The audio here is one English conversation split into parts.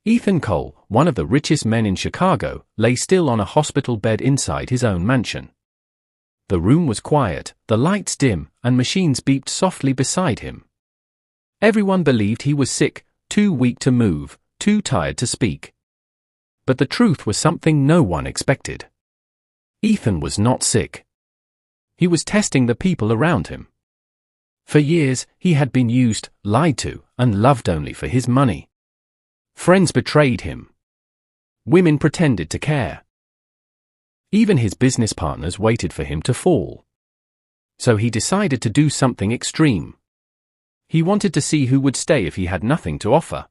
Ethan Cole, one of the richest men in Chicago, lay still on a hospital bed inside his own mansion. The room was quiet, the lights dim, and machines beeped softly beside him. Everyone believed he was sick, too weak to move, too tired to speak. But the truth was something no one expected. Ethan was not sick. He was testing the people around him. For years, he had been used, lied to, and loved only for his money. Friends betrayed him. Women pretended to care. Even his business partners waited for him to fall. So he decided to do something extreme. He wanted to see who would stay if he had nothing to offer.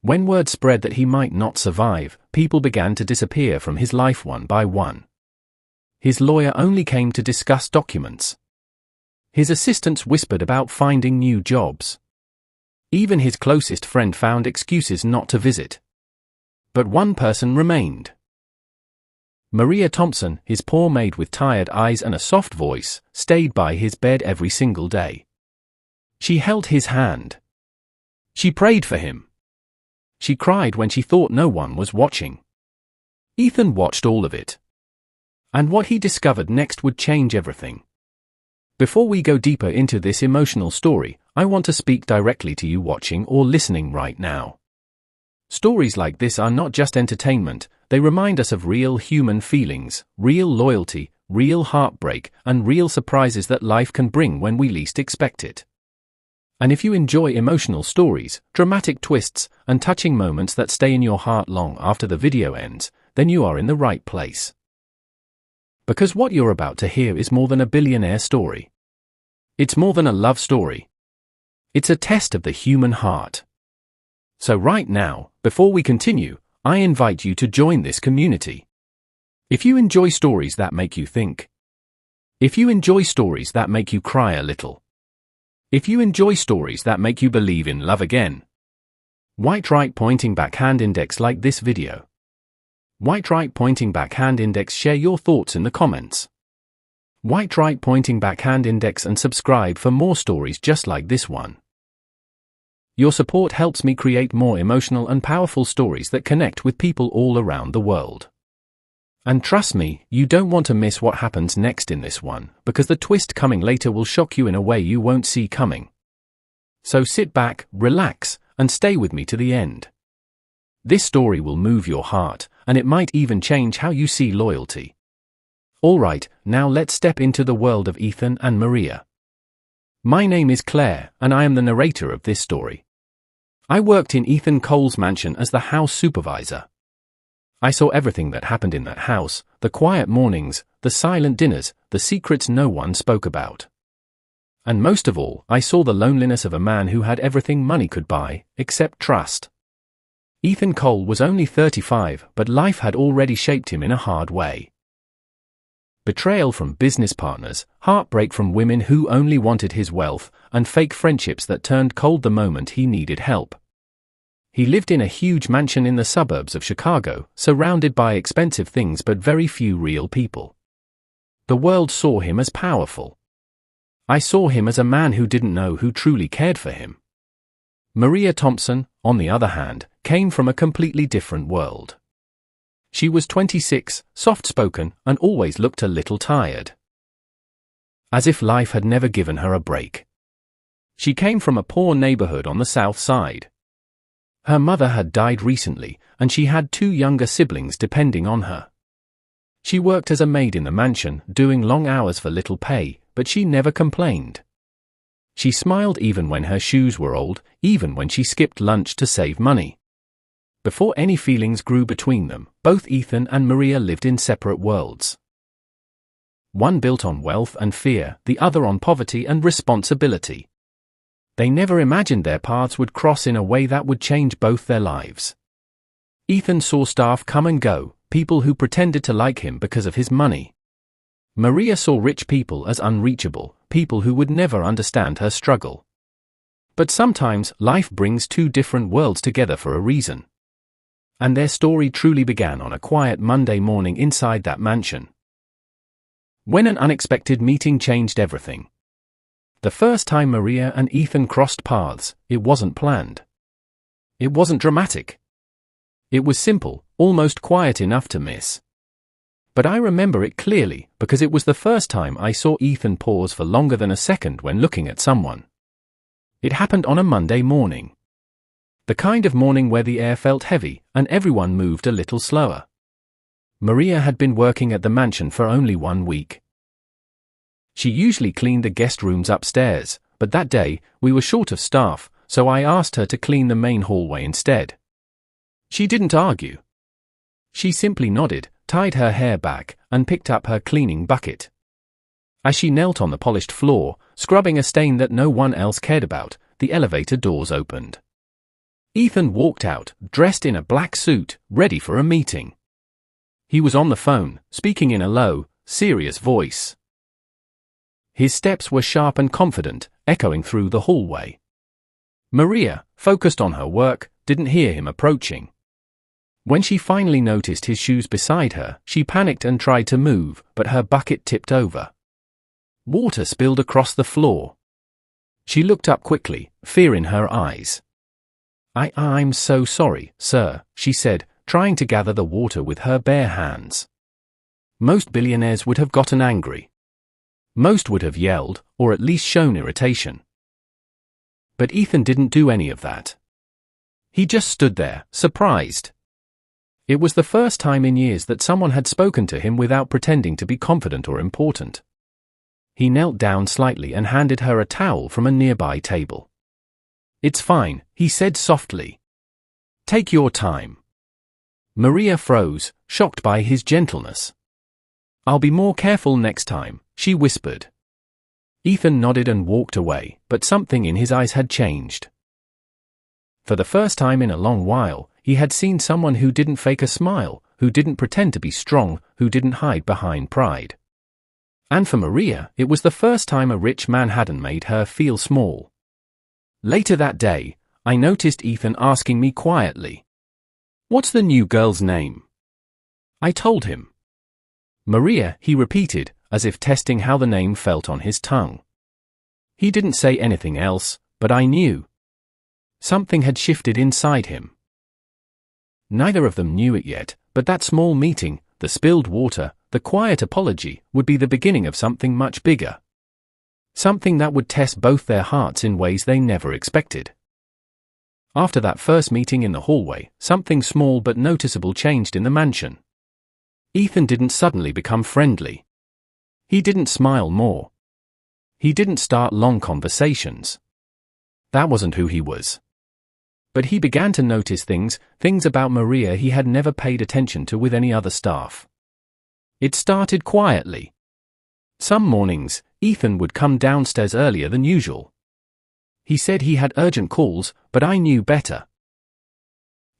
When word spread that he might not survive, people began to disappear from his life one by one. His lawyer only came to discuss documents. His assistants whispered about finding new jobs. Even his closest friend found excuses not to visit. But one person remained. Maria Thompson, his poor maid with tired eyes and a soft voice, stayed by his bed every single day. She held his hand. She prayed for him. She cried when she thought no one was watching. Ethan watched all of it. And what he discovered next would change everything. Before we go deeper into this emotional story, I want to speak directly to you watching or listening right now. Stories like this are not just entertainment, they remind us of real human feelings, real loyalty, real heartbreak, and real surprises that life can bring when we least expect it. And if you enjoy emotional stories, dramatic twists, and touching moments that stay in your heart long after the video ends, then you are in the right place. Because what you're about to hear is more than a billionaire story. It's more than a love story. It's a test of the human heart. So right now, before we continue, I invite you to join this community. If you enjoy stories that make you think, if you enjoy stories that make you cry a little, if you enjoy stories that make you believe in love again, white right pointing back hand index like this video. White right pointing back hand index share your thoughts in the comments. White right pointing back hand index and subscribe for more stories just like this one. Your support helps me create more emotional and powerful stories that connect with people all around the world. And trust me, you don't want to miss what happens next in this one, because the twist coming later will shock you in a way you won't see coming. So sit back, relax, and stay with me to the end. This story will move your heart, and it might even change how you see loyalty. Alright, now let's step into the world of Ethan and Maria. My name is Claire, and I am the narrator of this story. I worked in Ethan Cole's mansion as the house supervisor. I saw everything that happened in that house, the quiet mornings, the silent dinners, the secrets no one spoke about. And most of all, I saw the loneliness of a man who had everything money could buy, except trust. Ethan Cole was only 35, but life had already shaped him in a hard way. Betrayal from business partners, heartbreak from women who only wanted his wealth, and fake friendships that turned cold the moment he needed help. He lived in a huge mansion in the suburbs of Chicago, surrounded by expensive things but very few real people. The world saw him as powerful. I saw him as a man who didn't know who truly cared for him. Maria Thompson, on the other hand, came from a completely different world. She was 26, soft-spoken, and always looked a little tired. As if life had never given her a break. She came from a poor neighborhood on the south side. Her mother had died recently, and she had 2 younger siblings depending on her. She worked as a maid in the mansion, doing long hours for little pay, but she never complained. She smiled even when her shoes were old, even when she skipped lunch to save money. Before any feelings grew between them, both Ethan and Maria lived in separate worlds. One built on wealth and fear, the other on poverty and responsibility. They never imagined their paths would cross in a way that would change both their lives. Ethan saw staff come and go, people who pretended to like him because of his money. Maria saw rich people as unreachable, people who would never understand her struggle. But sometimes, life brings 2 different worlds together for a reason. And their story truly began on a quiet Monday morning inside that mansion. When an unexpected meeting changed everything. The first time Maria and Ethan crossed paths, it wasn't planned. It wasn't dramatic. It was simple, almost quiet enough to miss. But I remember it clearly because it was the first time I saw Ethan pause for longer than a second when looking at someone. It happened on a Monday morning. The kind of morning where the air felt heavy and everyone moved a little slower. Maria had been working at the mansion for only 1 week. She usually cleaned the guest rooms upstairs, but that day we were short of staff, so I asked her to clean the main hallway instead. She didn't argue. She simply nodded, tied her hair back, and picked up her cleaning bucket. As she knelt on the polished floor, scrubbing a stain that no one else cared about, the elevator doors opened. Ethan walked out, dressed in a black suit, ready for a meeting. He was on the phone, speaking in a low, serious voice. His steps were sharp and confident, echoing through the hallway. Maria, focused on her work, didn't hear him approaching. When she finally noticed his shoes beside her, she panicked and tried to move, but her bucket tipped over. Water spilled across the floor. She looked up quickly, fear in her eyes. I'm so sorry, sir, she said, trying to gather the water with her bare hands. Most billionaires would have gotten angry. Most would have yelled, or at least shown irritation. But Ethan didn't do any of that. He just stood there, surprised. It was the first time in years that someone had spoken to him without pretending to be confident or important. He knelt down slightly and handed her a towel from a nearby table. "It's fine," he said softly. "Take your time." Maria froze, shocked by his gentleness. "I'll be more careful next time," she whispered. Ethan nodded and walked away, but something in his eyes had changed. For the first time in a long while, he had seen someone who didn't fake a smile, who didn't pretend to be strong, who didn't hide behind pride. And for Maria, it was the first time a rich man hadn't made her feel small. Later that day, I noticed Ethan asking me quietly, "What's the new girl's name?" I told him. "Maria," he repeated, as if testing how the name felt on his tongue. He didn't say anything else, but I knew. Something had shifted inside him. Neither of them knew it yet, but that small meeting, the spilled water, the quiet apology, would be the beginning of something much bigger. Something that would test both their hearts in ways they never expected. After that first meeting in the hallway, something small but noticeable changed in the mansion. Ethan didn't suddenly become friendly. He didn't smile more. He didn't start long conversations. That wasn't who he was. But he began to notice things about Maria he had never paid attention to with any other staff. It started quietly. Some mornings, Ethan would come downstairs earlier than usual. He said he had urgent calls, but I knew better.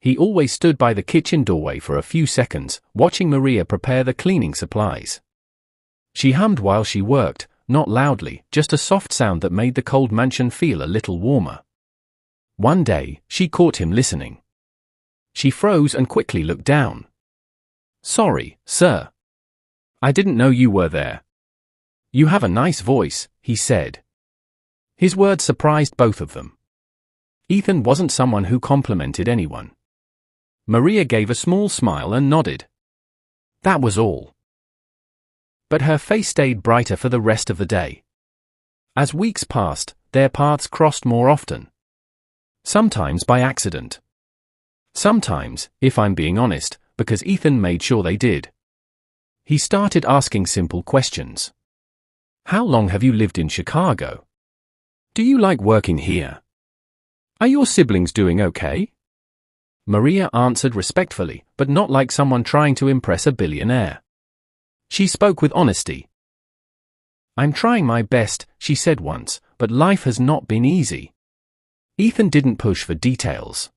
He always stood by the kitchen doorway for a few seconds, watching Maria prepare the cleaning supplies. She hummed while she worked, not loudly, just a soft sound that made the cold mansion feel a little warmer. One day, she caught him listening. She froze and quickly looked down. "Sorry, sir. I didn't know you were there." "You have a nice voice," he said. His words surprised both of them. Ethan wasn't someone who complimented anyone. Maria gave a small smile and nodded. That was all. But her face stayed brighter for the rest of the day. As weeks passed, their paths crossed more often. Sometimes by accident. Sometimes, if I'm being honest, because Ethan made sure they did. He started asking simple questions. "How long have you lived in Chicago? Do you like working here? Are your siblings doing okay?" Maria answered respectfully, but not like someone trying to impress a billionaire. She spoke with honesty. "I'm trying my best," she said once, "but life has not been easy." Ethan didn't push for details.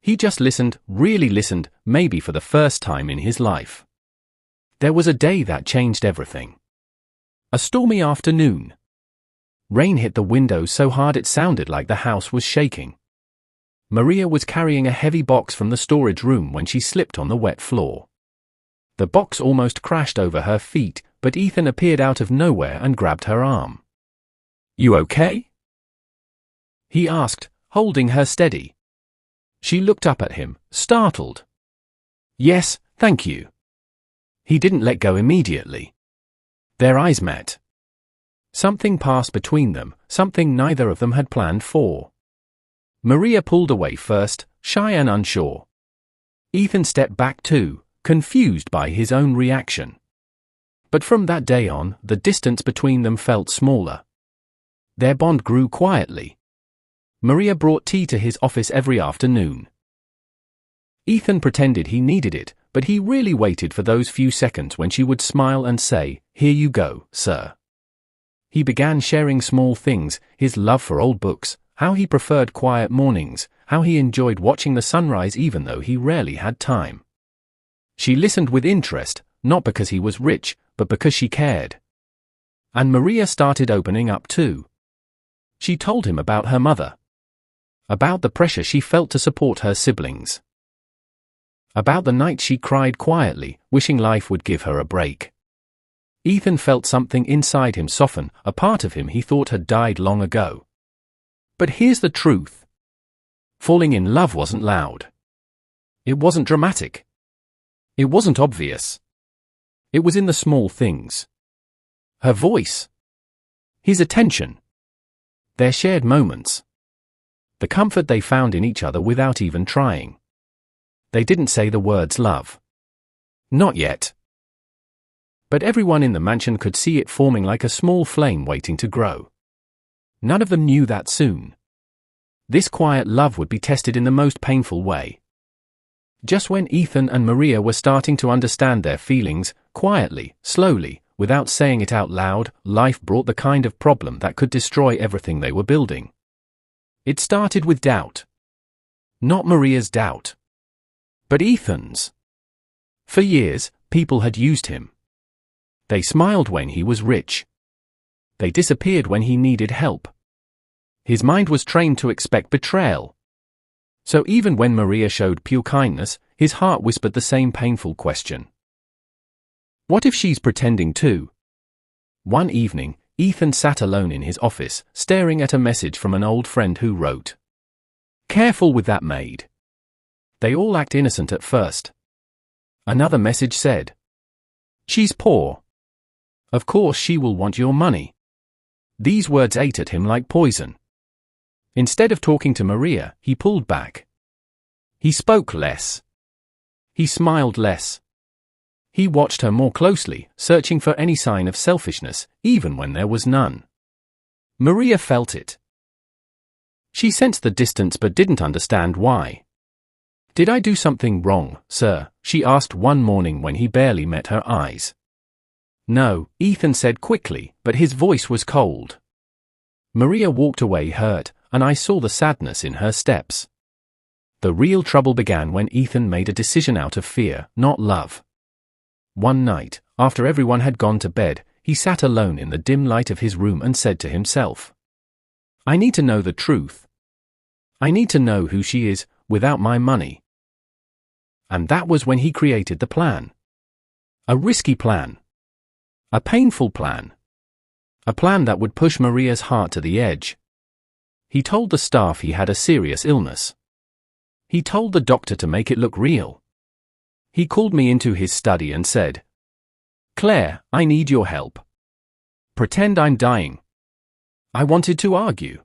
He just listened, really listened, maybe for the first time in his life. There was a day that changed everything. A stormy afternoon. Rain hit the windows so hard it sounded like the house was shaking. Maria was carrying a heavy box from the storage room when she slipped on the wet floor. The box almost crashed over her feet, but Ethan appeared out of nowhere and grabbed her arm. "You okay?" he asked, holding her steady. She looked up at him, startled. "Yes, thank you." He didn't let go immediately. Their eyes met. Something passed between them, something neither of them had planned for. Maria pulled away first, shy and unsure. Ethan stepped back too, confused by his own reaction. But from that day on, the distance between them felt smaller. Their bond grew quietly. Maria brought tea to his office every afternoon. Ethan pretended he needed it, but he really waited for those few seconds when she would smile and say, "Here you go, sir." He began sharing small things, his love for old books, how he preferred quiet mornings, how he enjoyed watching the sunrise even though he rarely had time. She listened with interest, not because he was rich, but because she cared. And Maria started opening up too. She told him about her mother. About the pressure she felt to support her siblings. About the nights she cried quietly, wishing life would give her a break. Ethan felt something inside him soften, a part of him he thought had died long ago. But here's the truth. Falling in love wasn't loud. It wasn't dramatic. It wasn't obvious. It was in the small things. Her voice. His attention. Their shared moments. The comfort they found in each other without even trying. They didn't say the words love. Not yet. But everyone in the mansion could see it forming like a small flame waiting to grow. None of them knew that soon. This quiet love would be tested in the most painful way. Just when Ethan and Maria were starting to understand their feelings, quietly, slowly, without saying it out loud, life brought the kind of problem that could destroy everything they were building. It started with doubt. Not Maria's doubt, but Ethan's. For years, people had used him. They smiled when he was rich. They disappeared when he needed help. His mind was trained to expect betrayal. So even when Maria showed pure kindness, his heart whispered the same painful question. What if she's pretending too? One evening, Ethan sat alone in his office, staring at a message from an old friend who wrote, "Careful with that maid. They all act innocent at first." Another message said, "She's poor. Of course she will want your money." These words ate at him like poison. Instead of talking to Maria, he pulled back. He spoke less. He smiled less. He watched her more closely, searching for any sign of selfishness, even when there was none. Maria felt it. She sensed the distance but didn't understand why. "Did I do something wrong, sir?" she asked one morning when he barely met her eyes. "No," Ethan said quickly, but his voice was cold. Maria walked away hurt, and I saw the sadness in her steps. The real trouble began when Ethan made a decision out of fear, not love. One night, after everyone had gone to bed, he sat alone in the dim light of his room and said to himself, "I need to know the truth. I need to know who she is, without my money." And that was when he created the plan. A risky plan. A painful plan. A plan that would push Maria's heart to the edge. He told the staff he had a serious illness. He told the doctor to make it look real. He called me into his study and said, "Claire, I need your help. Pretend I'm dying." I wanted to argue.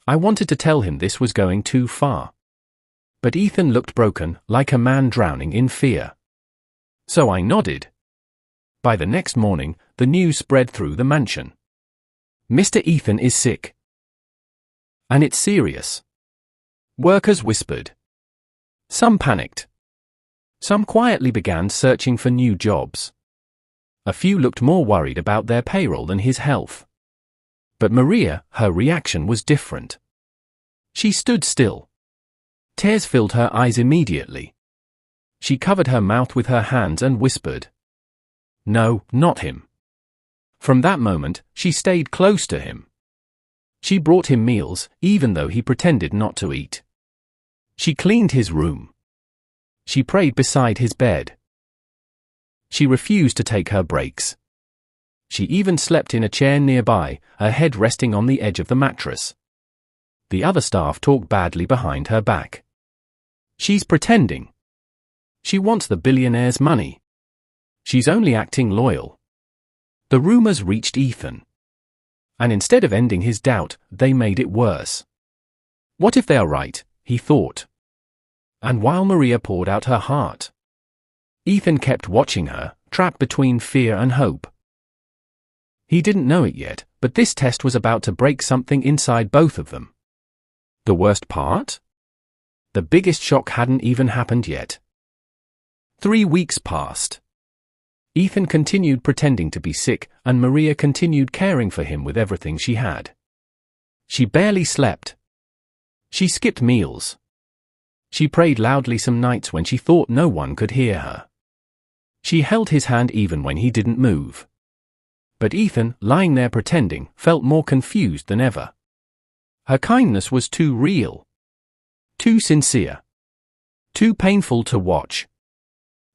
I wanted to tell him this was going too far. But Ethan looked broken, like a man drowning in fear. So I nodded. By the next morning, the news spread through the mansion. "Mr. Ethan is sick. And it's serious." Workers whispered. Some panicked. Some quietly began searching for new jobs. A few looked more worried about their payroll than his health. But Maria, her reaction was different. She stood still. Tears filled her eyes immediately. She covered her mouth with her hands and whispered, "No, not him." From that moment, she stayed close to him. She brought him meals, even though he pretended not to eat. She cleaned his room. She prayed beside his bed. She refused to take her breaks. She even slept in a chair nearby, her head resting on the edge of the mattress. The other staff talked badly behind her back. She's pretending. She wants the billionaire's money. She's only acting loyal. The rumors reached Ethan. And instead of ending his doubt, they made it worse. What if they are right, he thought. And while Maria poured out her heart, Ethan kept watching her, trapped between fear and hope. He didn't know it yet, but this test was about to break something inside both of them. The worst part? The biggest shock hadn't even happened yet. 3 weeks passed. Ethan continued pretending to be sick, and Maria continued caring for him with everything she had. She barely slept. She skipped meals. She prayed loudly some nights when she thought no one could hear her. She held his hand even when he didn't move. But Ethan, lying there pretending, felt more confused than ever. Her kindness was too real. Too sincere. Too painful to watch.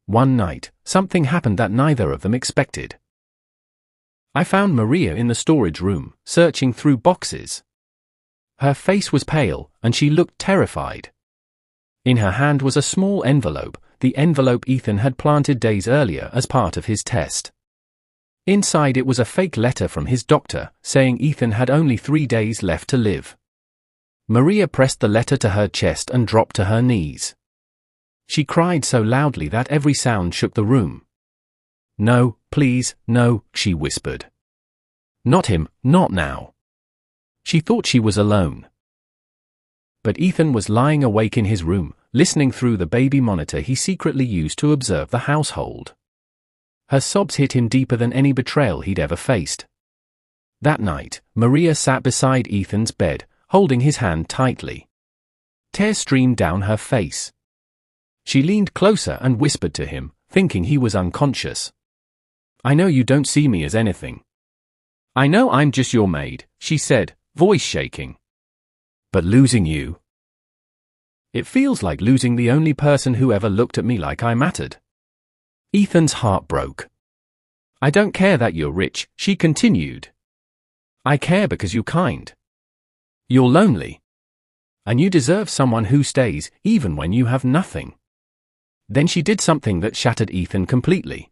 One night, something happened that neither of them expected. I found Maria in the storage room, searching through boxes. Her face was pale, and she looked terrified. In her hand was a small envelope, the envelope Ethan had planted days earlier as part of his test. Inside it was a fake letter from his doctor, saying Ethan had only 3 days left to live. Maria pressed the letter to her chest and dropped to her knees. She cried so loudly that every sound shook the room. "No, please, no," she whispered. "Not him, not now." She thought she was alone. But Ethan was lying awake in his room, listening through the baby monitor he secretly used to observe the household. Her sobs hit him deeper than any betrayal he'd ever faced. That night, Maria sat beside Ethan's bed, holding his hand tightly. Tears streamed down her face. She leaned closer and whispered to him, thinking he was unconscious. "I know you don't see me as anything. I know I'm just your maid," she said, voice shaking. "But losing you, it feels like losing the only person who ever looked at me like I mattered." Ethan's heart broke. "I don't care that you're rich," she continued. "I care because you're kind. You're lonely. And you deserve someone who stays, even when you have nothing." Then she did something that shattered Ethan completely.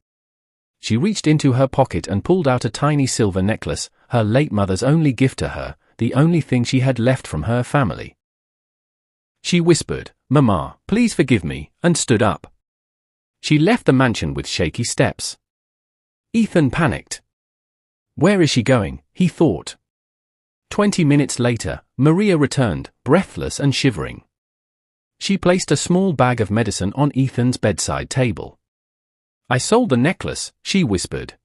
She reached into her pocket and pulled out a tiny silver necklace, her late mother's only gift to her, the only thing she had left from her family. She whispered, "Mama, please forgive me," and stood up. She left the mansion with shaky steps. Ethan panicked. Where is she going, he thought. 20 minutes later, Maria returned, breathless and shivering. She placed a small bag of medicine on Ethan's bedside table. "I sold the necklace," she whispered.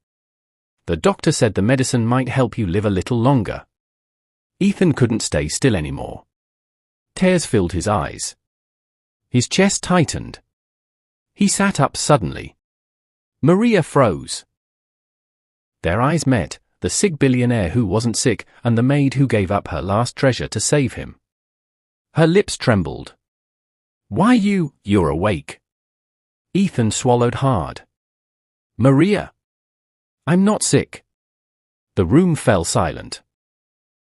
"The doctor said the medicine might help you live a little longer." Ethan couldn't stay still anymore. Tears filled his eyes. His chest tightened. He sat up suddenly. Maria froze. Their eyes met, the sick billionaire who wasn't sick, and the maid who gave up her last treasure to save him. Her lips trembled. "Why you're awake." Ethan swallowed hard. "Maria. I'm not sick." The room fell silent.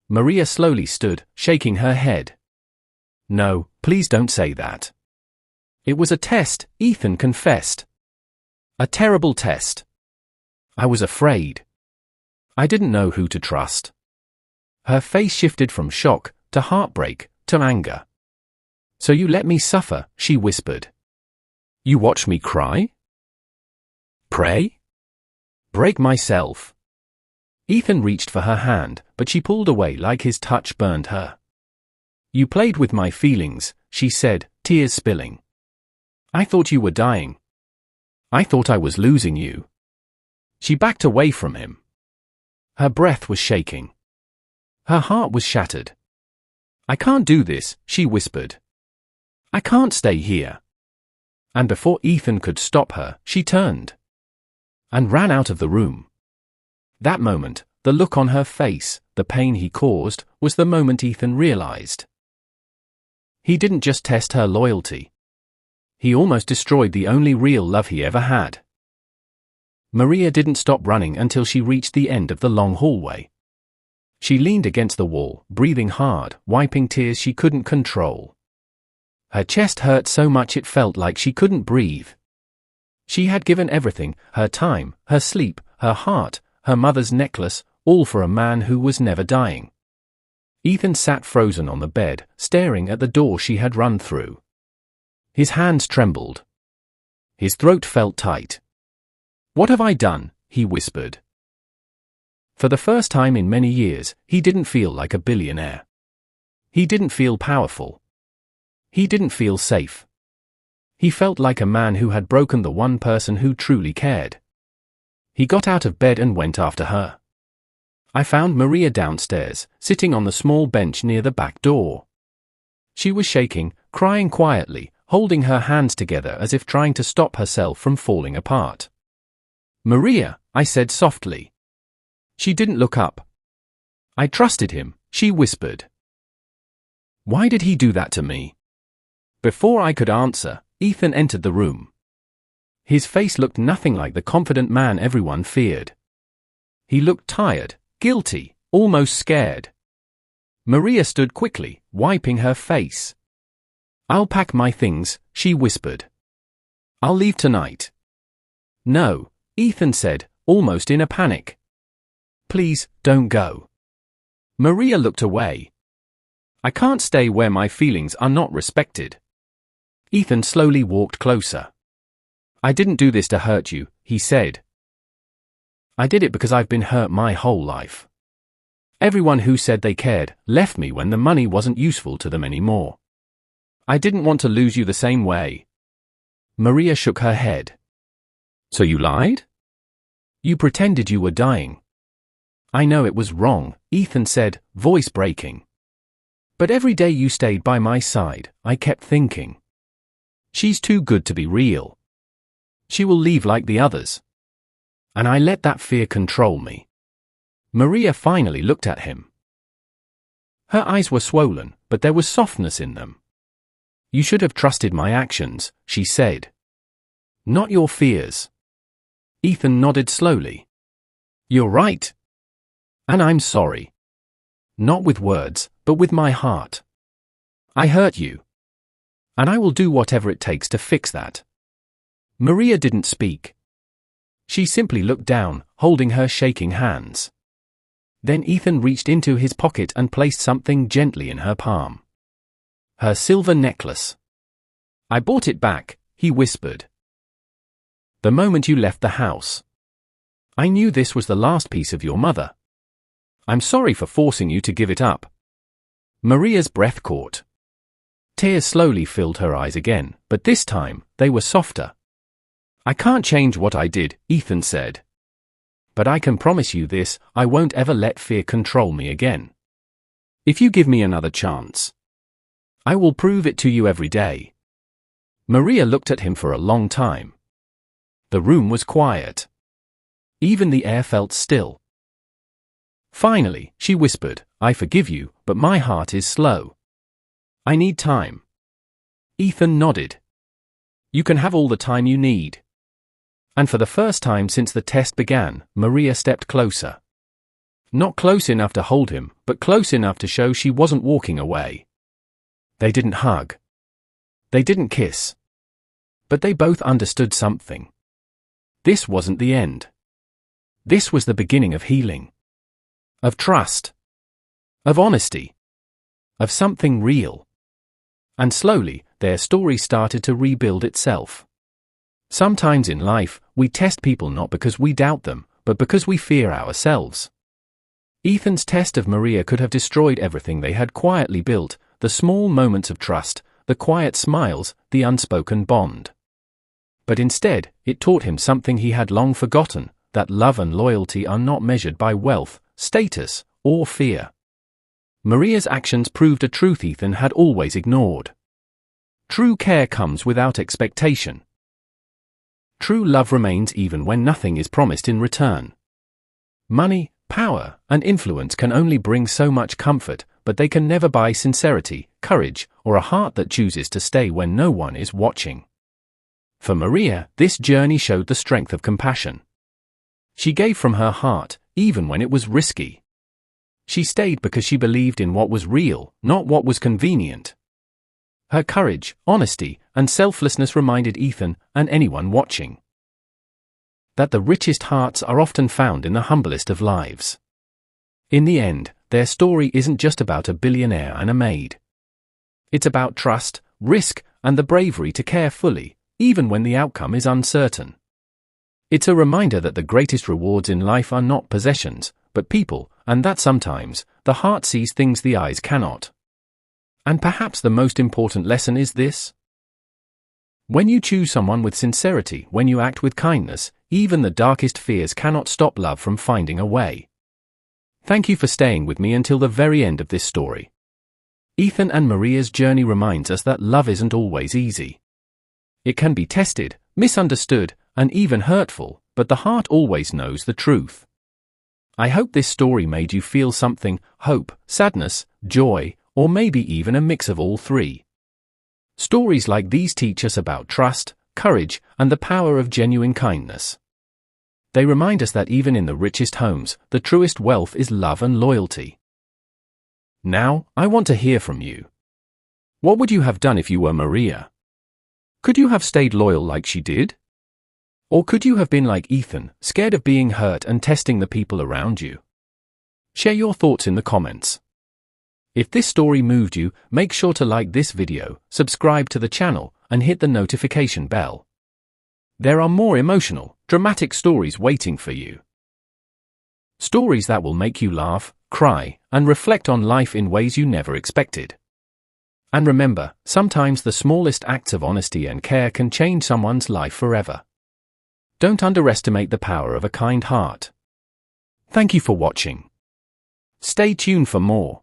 Maria slowly stood, shaking her head. "No, please don't say that." "It was a test," Ethan confessed. "A terrible test. I was afraid. I didn't know who to trust." Her face shifted from shock, to heartbreak, to anger. "So you let me suffer," she whispered. "You watched me cry? Pray? Break myself." Ethan reached for her hand, but she pulled away like his touch burned her. "You played with my feelings," she said, tears spilling. "I thought you were dying. I thought I was losing you." She backed away from him. Her breath was shaking. Her heart was shattered. "I can't do this," she whispered. "I can't stay here." And before Ethan could stop her, she turned and ran out of the room. That moment, the look on her face, the pain he caused, was the moment Ethan realized. He didn't just test her loyalty. He almost destroyed the only real love he ever had. Maria didn't stop running until she reached the end of the long hallway. She leaned against the wall, breathing hard, wiping tears she couldn't control. Her chest hurt so much it felt like she couldn't breathe. She had given everything, her time, her sleep, her heart, her mother's necklace, all for a man who was never dying. Ethan sat frozen on the bed, staring at the door she had run through. His hands trembled. His throat felt tight. "What have I done?" he whispered. For the first time in many years, he didn't feel like a billionaire. He didn't feel powerful. He didn't feel safe. He felt like a man who had broken the one person who truly cared. He got out of bed and went after her. I found Maria downstairs, sitting on the small bench near the back door. She was shaking, crying quietly, holding her hands together as if trying to stop herself from falling apart. "Maria," I said softly. She didn't look up. "I trusted him," she whispered. "Why did he do that to me?" Before I could answer, Ethan entered the room. His face looked nothing like the confident man everyone feared. He looked tired, guilty, almost scared. Maria stood quickly, wiping her face. "I'll pack my things," she whispered. "I'll leave tonight." "No," Ethan said, almost in a panic. "Please, don't go." Maria looked away. "I can't stay where my feelings are not respected." Ethan slowly walked closer. "I didn't do this to hurt you," he said. "I did it because I've been hurt my whole life. Everyone who said they cared left me when the money wasn't useful to them anymore. I didn't want to lose you the same way." Maria shook her head. "So you lied? You pretended you were dying." "I know it was wrong," Ethan said, voice breaking. "But every day you stayed by my side, I kept thinking, she's too good to be real. She will leave like the others." And I let that fear control me. Maria finally looked at him. Her eyes were swollen, but there was softness in them. "You should have trusted my actions," she said. "Not your fears." Ethan nodded slowly. "You're right. And I'm sorry. Not with words, but with my heart. I hurt you. And I will do whatever it takes to fix that." Maria didn't speak. She simply looked down, holding her shaking hands. Then Ethan reached into his pocket and placed something gently in her palm. Her silver necklace. "I bought it back," he whispered. "The moment you left the house. I knew this was the last piece of your mother. I'm sorry for forcing you to give it up." Maria's breath caught. Tears slowly filled her eyes again, but this time, they were softer. "I can't change what I did," Ethan said. "But I can promise you this, I won't ever let fear control me again. If you give me another chance, I will prove it to you every day." Maria looked at him for a long time. The room was quiet. Even the air felt still. Finally, she whispered, "I forgive you, but my heart is slow. I need time." Ethan nodded. "You can have all the time you need." And for the first time since the test began, Maria stepped closer. Not close enough to hold him, but close enough to show she wasn't walking away. They didn't hug. They didn't kiss. But they both understood something. This wasn't the end. This was the beginning of healing. Of trust. Of honesty. Of something real. And slowly, their story started to rebuild itself. Sometimes in life, we test people not because we doubt them, but because we fear ourselves. Ethan's test of Maria could have destroyed everything they had quietly built, the small moments of trust, the quiet smiles, the unspoken bond. But instead, it taught him something he had long forgotten, that love and loyalty are not measured by wealth, status, or fear. Maria's actions proved a truth Ethan had always ignored. True care comes without expectation. True love remains even when nothing is promised in return. Money, power, and influence can only bring so much comfort, but they can never buy sincerity, courage, or a heart that chooses to stay when no one is watching. For Maria, this journey showed the strength of compassion. She gave from her heart, even when it was risky. She stayed because she believed in what was real, not what was convenient. Her courage, honesty, and selflessness reminded Ethan, and anyone watching, that the richest hearts are often found in the humblest of lives. In the end, their story isn't just about a billionaire and a maid. It's about trust, risk, and the bravery to care fully, even when the outcome is uncertain. It's a reminder that the greatest rewards in life are not possessions, but people, and that sometimes, the heart sees things the eyes cannot. And perhaps the most important lesson is this: when you choose someone with sincerity, when you act with kindness, even the darkest fears cannot stop love from finding a way. Thank you for staying with me until the very end of this story. Ethan and Maria's journey reminds us that love isn't always easy. It can be tested, misunderstood, and even hurtful, but the heart always knows the truth. I hope this story made you feel something: hope, sadness, joy, or maybe even a mix of all three. Stories like these teach us about trust, courage, and the power of genuine kindness. They remind us that even in the richest homes, the truest wealth is love and loyalty. Now, I want to hear from you. What would you have done if you were Maria? Could you have stayed loyal like she did? Or could you have been like Ethan, scared of being hurt and testing the people around you? Share your thoughts in the comments. If this story moved you, make sure to like this video, subscribe to the channel, and hit the notification bell. There are more emotional, dramatic stories waiting for you. Stories that will make you laugh, cry, and reflect on life in ways you never expected. And remember, sometimes the smallest acts of honesty and care can change someone's life forever. Don't underestimate the power of a kind heart. Thank you for watching. Stay tuned for more.